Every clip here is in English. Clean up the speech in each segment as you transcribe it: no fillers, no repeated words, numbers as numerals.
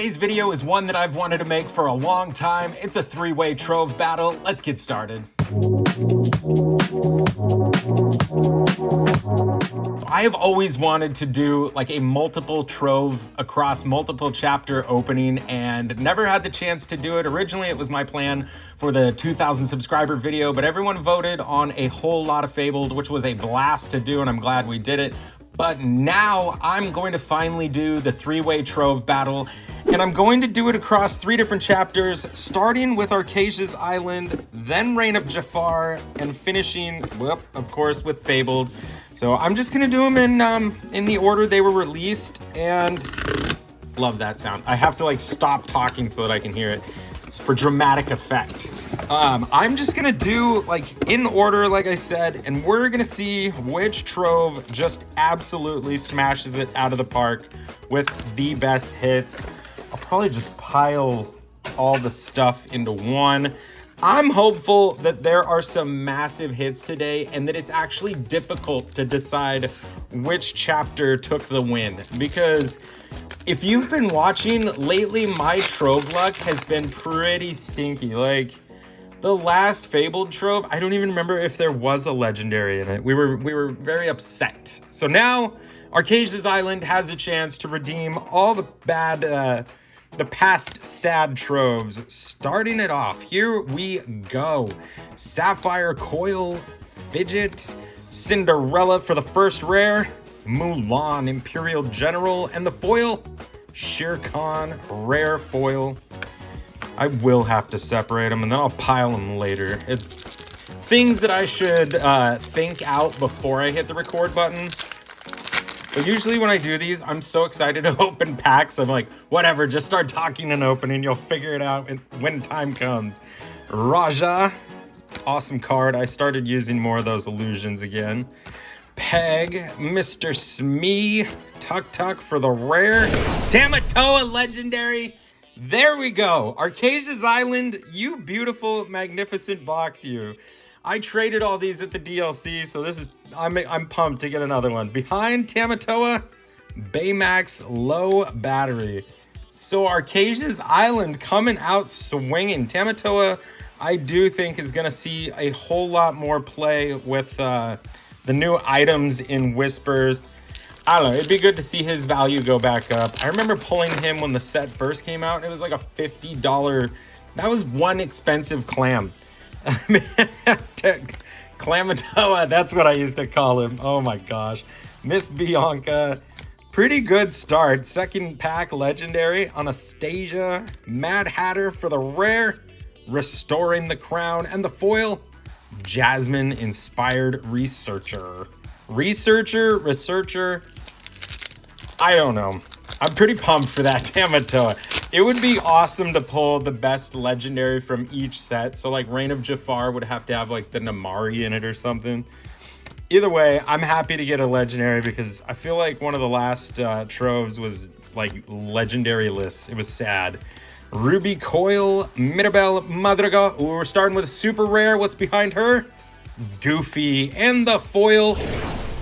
Today's video is one that I've wanted to make for a long time. It's a three-way trove battle. Let's get started. I have always wanted to do like a multiple trove across multiple chapter opening and never had the chance to do it. Originally, it was my plan for the 2,000 subscriber video, but everyone voted on a whole lot of Fabled, which was a blast to do, and I'm glad we did it. But now I'm going to finally do the three-way trove battle, and I'm going to do it across 3 different chapters, starting with Archazia's Island, then Reign of Jafar, and finishing, well, of course, with Fabled. So I'm just gonna do them in the order they were released, and love that sound. I have to like stop talking so that I can hear it. It's for dramatic effect. I'm just gonna do like in order, like I said, and we're gonna see which trove just absolutely smashes it out of the park with the best hits. I'll probably just pile all the stuff into one. I'm hopeful that there are some massive hits today and that it's actually difficult to decide which chapter took the win, because if you've been watching lately, my trove luck has been pretty stinky. Like the last Fabled trove, I don't even remember if there was a legendary in it. We were very upset. So now Archazia's Island has a chance to redeem all the bad the past sad troves. Starting it off, here we go. Sapphire Coil, Fidget, Cinderella for the first rare, Mulan, Imperial General, and the foil, Shere Khan, rare foil. I will have to separate them and then I'll pile them later. It's things that I should think out before I hit the record button. But usually when I do these, I'm so excited to open packs. I'm like, whatever, just start talking and opening. You'll figure it out when time comes. Raja, awesome card. I started using more of those illusions again. Peg, Mr. Smee, Tuk Tuk for the rare. Tamatoa legendary. There we go. Archazia's Island, you beautiful, magnificent box, you. I traded all these at the DLC, so this is I'm pumped to get another one. Behind Tamatoa, Baymax low battery. So Archazia's Island coming out swinging. Tamatoa, I do think is gonna see a whole lot more play with the new items in Whispers. I don't know, it'd be good to see his value go back up. I remember pulling him when the set first came out, and it was like a $50. That was one expensive clam. Clamatoa, that's what I used to call him. Oh my gosh. Miss Bianca, pretty good start. Second pack legendary. Anastasia, Mad Hatter for the rare, Restoring the Crown, and the foil, Jasmine Inspired Researcher. Researcher, I don't know. I'm pretty pumped for that Tamatoa. It would be awesome to pull the best legendary from each set. So like Reign of Jafar would have to have like the Namari in it or something. Either way, I'm happy to get a legendary because I feel like one of the last troves was like legendary lists. It was sad. Ruby Coil, Mirabelle Madrigal. Ooh, we're starting with a super rare. What's behind her? Goofy, and the foil,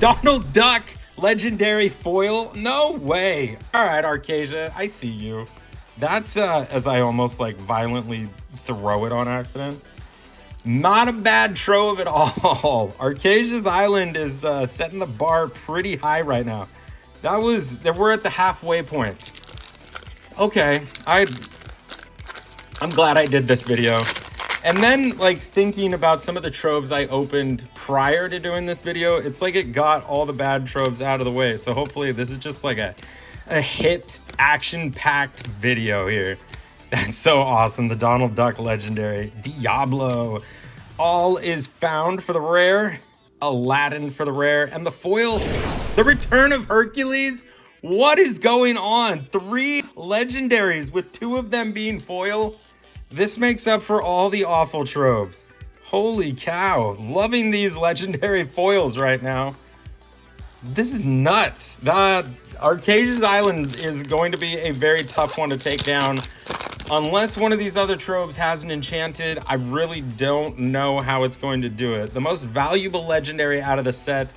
Donald Duck, legendary foil. No way. All right, Archazia, I see you. That's as I almost like violently throw it on accident. Not a bad trove at all. Archazia's Island is setting the bar pretty high right now. We're at the halfway point. Okay, I'm glad I did this video. And then like thinking about some of the troves I opened prior to doing this video, it's like it got all the bad troves out of the way. So hopefully this is just like a hit action-packed video here. That's so awesome. The Donald Duck legendary. Diablo. All is found for the rare. Aladdin for the rare. And the foil, the return of Hercules. What is going on? 3 legendaries with 2 of them being foil. This makes up for all the awful troves. Holy cow. Loving these legendary foils right now. This is nuts. Archazia's Island is going to be a very tough one to take down. Unless one of these other troves has an enchanted, I really don't know how it's going to do it. The most valuable legendary out of the set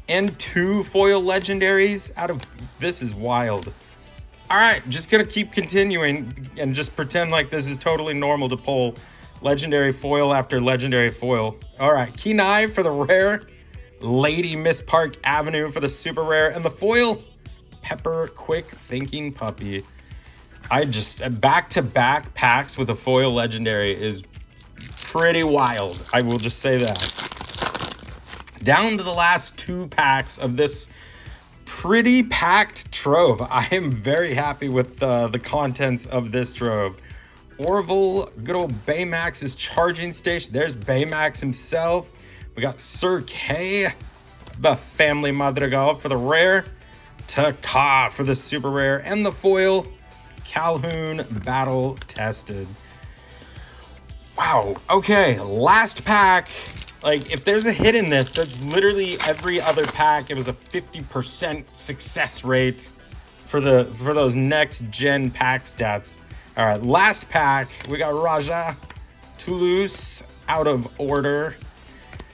and 2 foil legendaries out of... This is wild. All right, just gonna keep continuing and just pretend like this is totally normal to pull legendary foil after legendary foil. All right, Kenai for the rare, Lady Miss Park Avenue for the super rare, and the foil, Pepper Quick Thinking Puppy. I just, back-to-back packs with a foil legendary is pretty wild. I will just say that. Down to the last 2 packs of this pretty packed trove. I am very happy with the contents of this trove. Orville, good old Baymax's charging station. There's Baymax himself. We got Sir K, the Family Madrigal for the rare, Taka for the super rare, and the foil, Calhoun Battle Tested. Wow, okay, last pack. Like, if there's a hit in this, that's literally every other pack. It was a 50% success rate for those next gen pack stats. All right, last pack, we got Raja, Toulouse, Out of Order,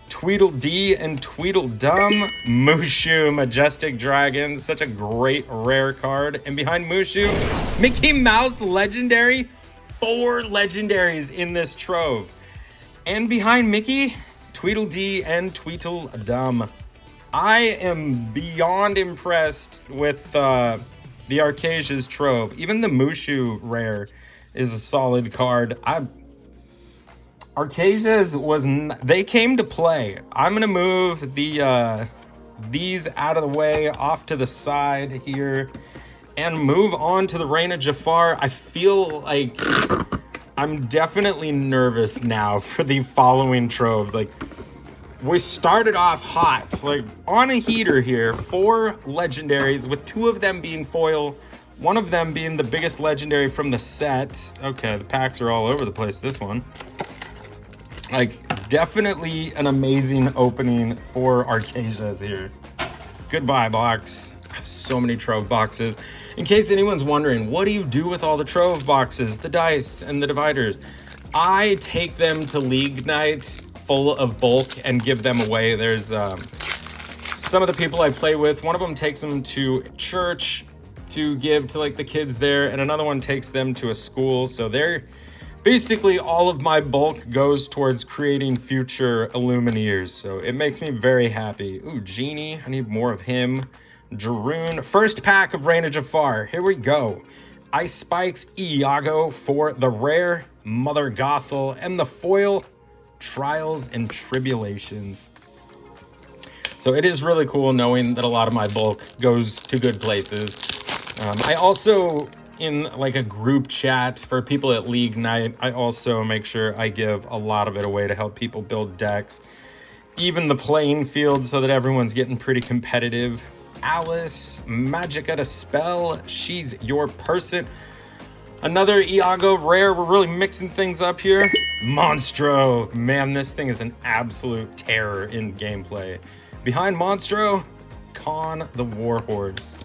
Tweedledee and Tweedledum, Mushu, Majestic Dragon, such a great rare card. And behind Mushu, Mickey Mouse Legendary, 4 legendaries in this trove. And behind Mickey, Tweedledee and Tweedledum. I am beyond impressed with the Archazia's trove. Even the Mushu rare is a solid card. Archazia's they came to play. I'm gonna move these out of the way, off to the side here, and move on to the Reign of Jafar. I feel like I'm definitely nervous now for the following troves. Like, we started off hot, like on a heater here. 4 legendaries, with 2 of them being foil, 1 of them being the biggest legendary from the set. Okay, the packs are all over the place this one. Like, definitely an amazing opening for Archazia's here. Goodbye, box. I have so many trove boxes. In case anyone's wondering, what do you do with all the trove boxes, the dice, and the dividers? I take them to League Night full of bulk and give them away. There's some of the people I play with, one of them takes them to church to give to like the kids there, and another one takes them to a school. So they're basically, all of my bulk goes towards creating future Illumineers. So it makes me very happy. Ooh, Genie, I need more of him. Jeroen, first pack of Reign of Jafar. Here we go. Ice Spikes, Iago for the rare, Mother Gothel, and the foil, Trials and Tribulations. So it is really cool knowing that a lot of my bulk goes to good places. I also, in like a group chat for people at League Night, I also make sure I give a lot of it away to help people build decks, even the playing field, so that everyone's getting pretty competitive. Alice, Magic at a Spell, she's your person. Another Iago rare. We're really mixing things up here. Monstro, man, this thing is an absolute terror in gameplay. Behind Monstro, Khan the Warhorse.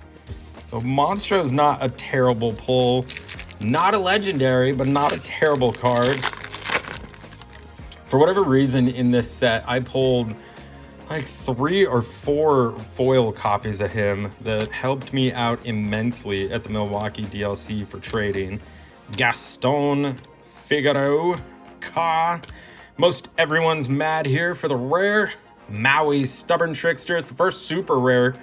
So Monstro is not a terrible pull, not a legendary, but not a terrible card. For whatever reason in this set, I pulled like 3 or 4 foil copies of him that helped me out immensely at the Milwaukee DLC for trading. Gaston, Figaro, Ka. Most everyone's mad here for the rare. Maui, Stubborn Trickster. It's the first super rare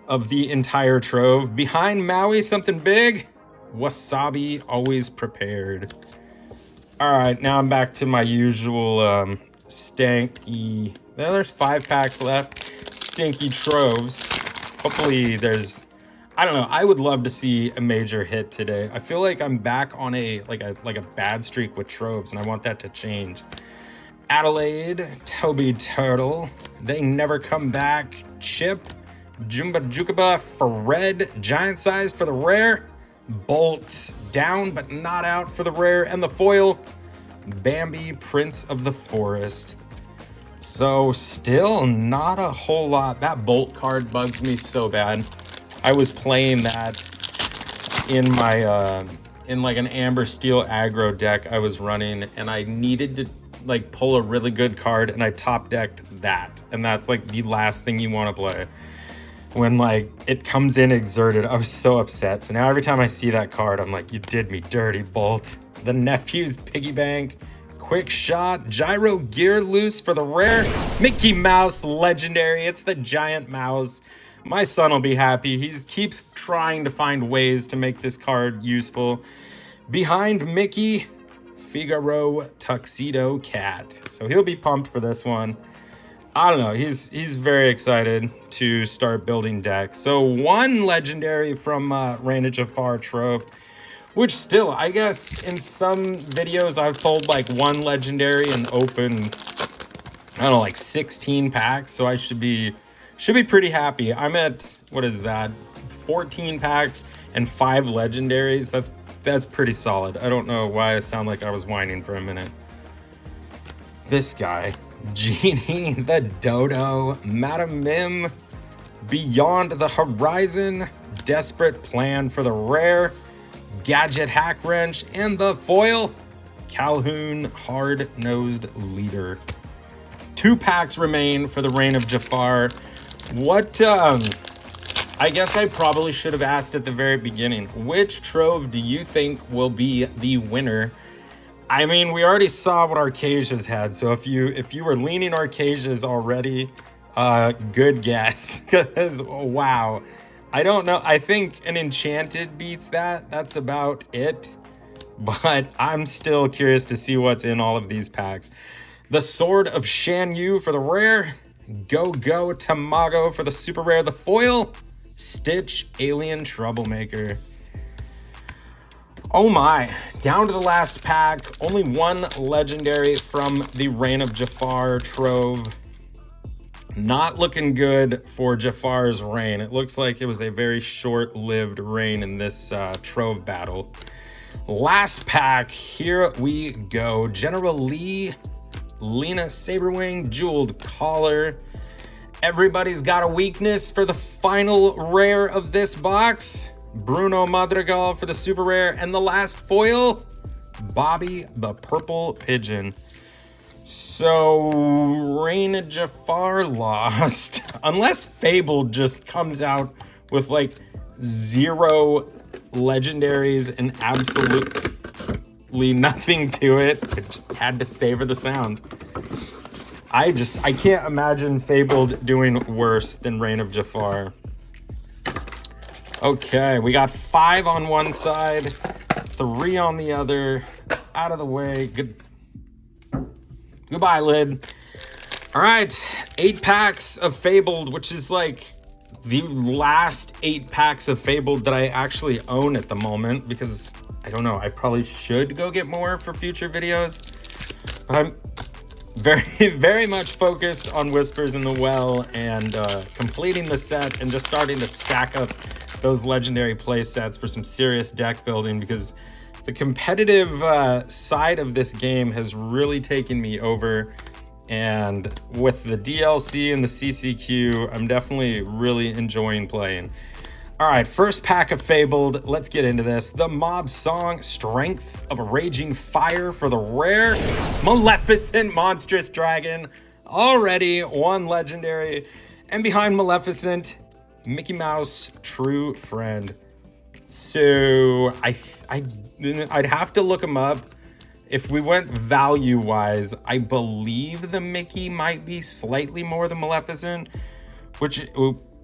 of the entire trove. Behind Maui, something big. Wasabi, Always Prepared. All right, now I'm back to my usual stanky. There's 5 packs left. Stinky troves. Hopefully there's, I don't know. I would love to see a major hit today. I feel like I'm back on a bad streak with troves, and I want that to change. Adelaide, Toby Turtle, They Never Come Back, Chip, Jumba Jukaba for red, giant size for the rare, Bolt down but not out for the rare, and the foil, Bambi, Prince of the Forest. So still not a whole lot. That Bolt card bugs me so bad. I was playing that in my in like an Amber Steel aggro deck I was running, and I needed to like pull a really good card, and I top decked that, and that's like the last thing you want to play. when like it comes in exerted. I was so upset. So now every time I see that card, I'm like, you did me dirty, Bolt. The Nephew's Piggy Bank, Quick Shot, Gyro Gear Loose for the rare. Mickey Mouse Legendary. It's the giant mouse. My son will be happy. He keeps trying to find ways to make this card useful. Behind Mickey, Figaro Tuxedo Cat. So he'll be pumped for this one. I don't know. He's very excited to start building decks. So one legendary from Reign of Jafar Trove, which still, I guess in some videos I've pulled like one legendary and opened, I don't know, like 16 packs. So I should be pretty happy. I'm at, what is that, 14 packs and 5 legendaries. That's pretty solid. I don't know why I sound like I was whining for a minute. This guy, Genie the Dodo, Madam Mim, Beyond the Horizon, Desperate Plan for the rare, Gadget Hack Wrench, and the foil, Calhoun Hard-Nosed Leader. 2 packs remain for the Reign of Jafar. What, I guess I probably should have asked at the very beginning, which Trove do you think will be the winner? I mean, we already saw what Archazia's had, so if you were leaning Archazia's already, good guess, because wow. I don't know, I think an Enchanted beats that, that's about it, but I'm still curious to see what's in all of these packs. The Sword of Shan Yu for the rare, Go Tamago for the super rare, the foil, Stitch Alien Troublemaker. Oh my, down to the last pack, only one legendary from the Reign of Jafar Trove. Not looking good for Jafar's reign. It looks like it was a very short-lived reign in this Trove battle. Last pack, here we go. General Lee, Lena Saberwing, Jeweled Collar. Everybody's got a weakness for the final rare of this box. Bruno Madrigal for the super rare, and the last foil, Bobby the Purple Pigeon. So Reign of Jafar lost. Unless Fabled just comes out with like 0 legendaries and absolutely nothing to it. I just had to savor the sound. I can't imagine Fabled doing worse than Reign of Jafar. Okay, we got 5 on one side, 3 on the other. Out of the way. Goodbye, lid. All right, 8 packs of Fabled, which is like the last 8 packs of Fabled that I actually own at the moment, because I don't know, I probably should go get more for future videos, but I'm very much focused on Whispers in the Well and completing the set and just starting to stack up those legendary play sets for some serious deck building, because the competitive side of this game has really taken me over, and with the DLC and the CCQ, I'm definitely really enjoying playing. All right, first pack of Fabled, let's get into this. The Mob Song, Strength of a Raging Fire for the rare, Maleficent Monstrous Dragon, already 1 legendary, and behind Maleficent, Mickey Mouse True Friend. So I'd have to look them up. If we went value-wise, I believe the Mickey might be slightly more than Maleficent, which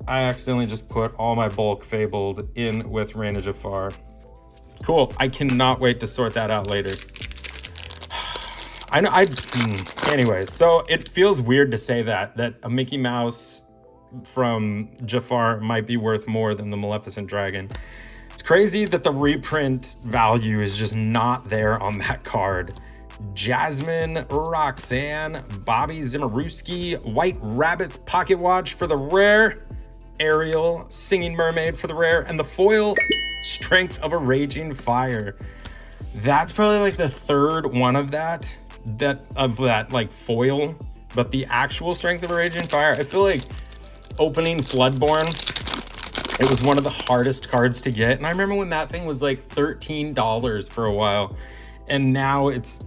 I accidentally just put all my bulk Fabled in with Reign of Jafar. Cool. I cannot wait to sort that out later. Anyways, so it feels weird to say that a Mickey Mouse from Jafar might be worth more than the Maleficent Dragon. It's crazy that the reprint value is just not there on that card. Jasmine, Roxanne, Bobby Zimmerowski, White Rabbit's Pocket Watch for the rare, Ariel, Singing Mermaid for the rare, and the foil, Strength of a Raging Fire. That's probably like the 3rd one of that like foil, but the actual Strength of a Raging Fire, I feel like opening Floodborn, it was one of the hardest cards to get, and I remember when that thing was like $13 for a while, and now it's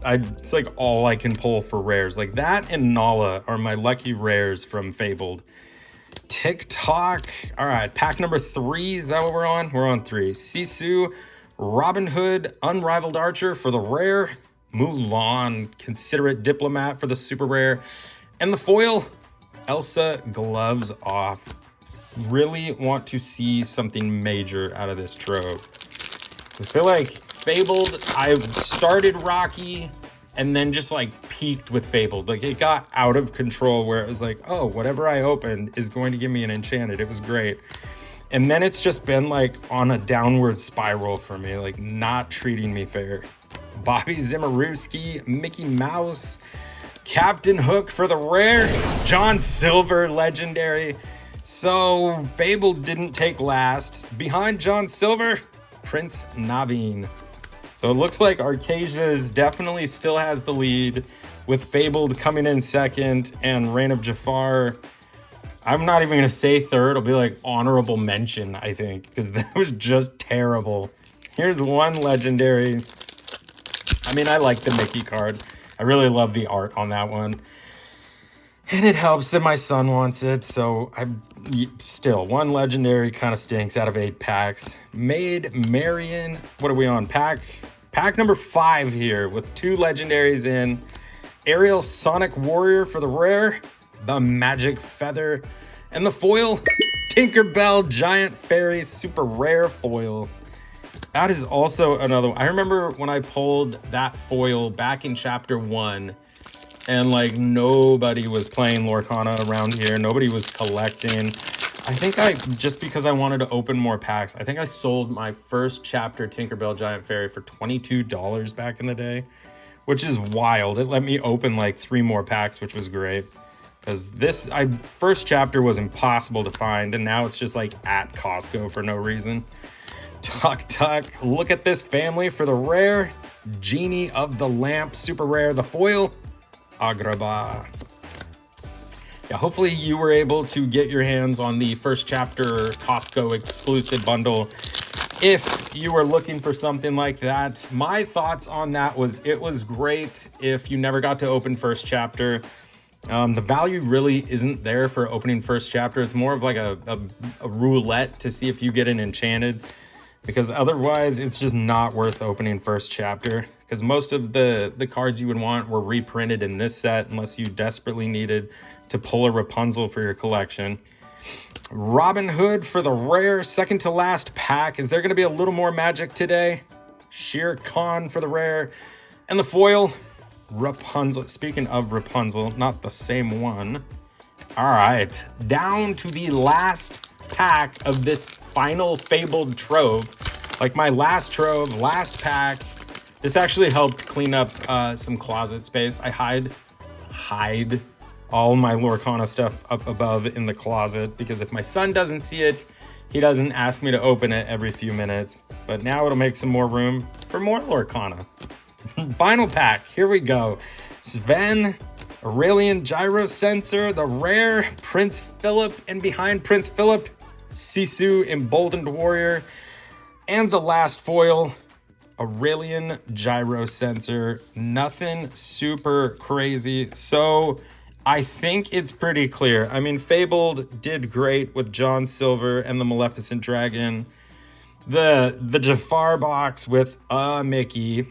like all I can pull for rares. Like that and Nala are my lucky rares from Fabled. TikTok. All right, pack number 3. Is that what we're on? We're on 3. Sisu, Robin Hood, Unrivaled Archer for the rare. Mulan, Considerate Diplomat for the super rare. And the foil, Elsa, Gloves Off. Really want to see something major out of this trove. I feel like Fabled, I started rocky and then just like peaked with Fabled. Like it got out of control where it was like, oh, whatever I opened is going to give me an enchanted. It was great. And then it's just been like on a downward spiral for me, like not treating me fair. Bobby Zimmerowski, Mickey Mouse, Captain Hook for the rare, John Silver legendary. So Fabled didn't take last. Behind John Silver, Prince Naveen. So it looks like Archazia definitely still has the lead, with Fabled coming in second and Reign of Jafar, I'm not even gonna say third, it'll be like honorable mention, I think, because that was just terrible. Here's one legendary. I mean, I like the Mickey card. I really love the art on that one. And it helps that my son wants it, so still, one legendary kind of stinks out of 8 packs. Maid Marian, what are we on? Pack number 5 here with 2 legendaries in. Ariel Sonic Warrior for the rare, the Magic Feather, and the foil, Tinkerbell Giant Fairy super rare foil. That is also another one. I remember when I pulled that foil back in chapter 1 and like nobody was playing Lorcana around here. Nobody was collecting. I think just because I wanted to open more packs, I think I sold my first chapter Tinkerbell Giant Fairy for $22 back in the day, which is wild. It let me open like 3 more packs, which was great. Because first chapter was impossible to find, and now it's just like at Costco for no reason. Tuck Tuck, look at this family for the rare. Genie of the Lamp, super rare, the foil, Agrabah. Yeah, hopefully you were able to get your hands on the first chapter Costco exclusive bundle. If you were looking for something like that, my thoughts on that was it was great if you never got to open first chapter. The value really isn't there for opening first chapter. It's more of like a roulette to see if you get an enchanted, because otherwise it's just not worth opening first chapter, because most of the cards you would want were reprinted in this set unless you desperately needed to pull a Rapunzel for your collection. Robin Hood for the rare, second to last pack. Is there going to be a little more magic today? Shere Khan for the rare, and the foil, Rapunzel. Speaking of Rapunzel, not the same one. All right, down to the last pack of this final Fabled trove. Like my last trove, last pack. This actually helped clean up some closet space. I hide all my Lorcana stuff up above in the closet, because if my son doesn't see it, he doesn't ask me to open it every few minutes. But now it'll make some more room for more Lorcana. Final pack, here we go. Sven, Aurelian Gyro Sensor, the rare, Prince Philip, and behind Prince Philip, Sisu, Emboldened Warrior, and the last foil, Aurelian Gyro Sensor. Nothing super crazy, so I think it's pretty clear. I mean, Fabled did great with John Silver and the Maleficent Dragon. The Jafar box with Mickey.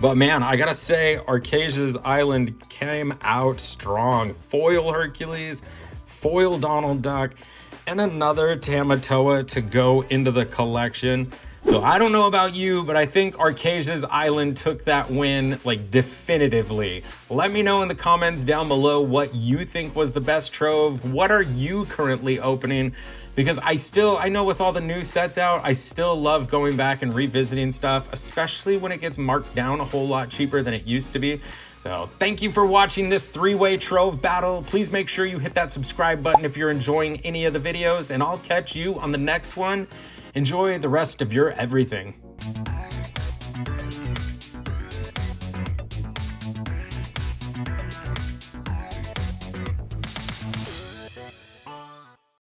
But man, I gotta say, Archazia's Island came out strong. Foil Hercules, foil Donald Duck, and another Tamatoa to go into the collection. So I don't know about you, but I think Archazia's Island took that win like definitively. Let me know in the comments down below what you think was the best trove. What are you currently opening? Because I know with all the new sets out, I still love going back and revisiting stuff, especially when it gets marked down a whole lot cheaper than it used to be. So thank you for watching this 3-way trove battle. Please make sure you hit that subscribe button if you're enjoying any of the videos, and I'll catch you on the next one. Enjoy the rest of your everything.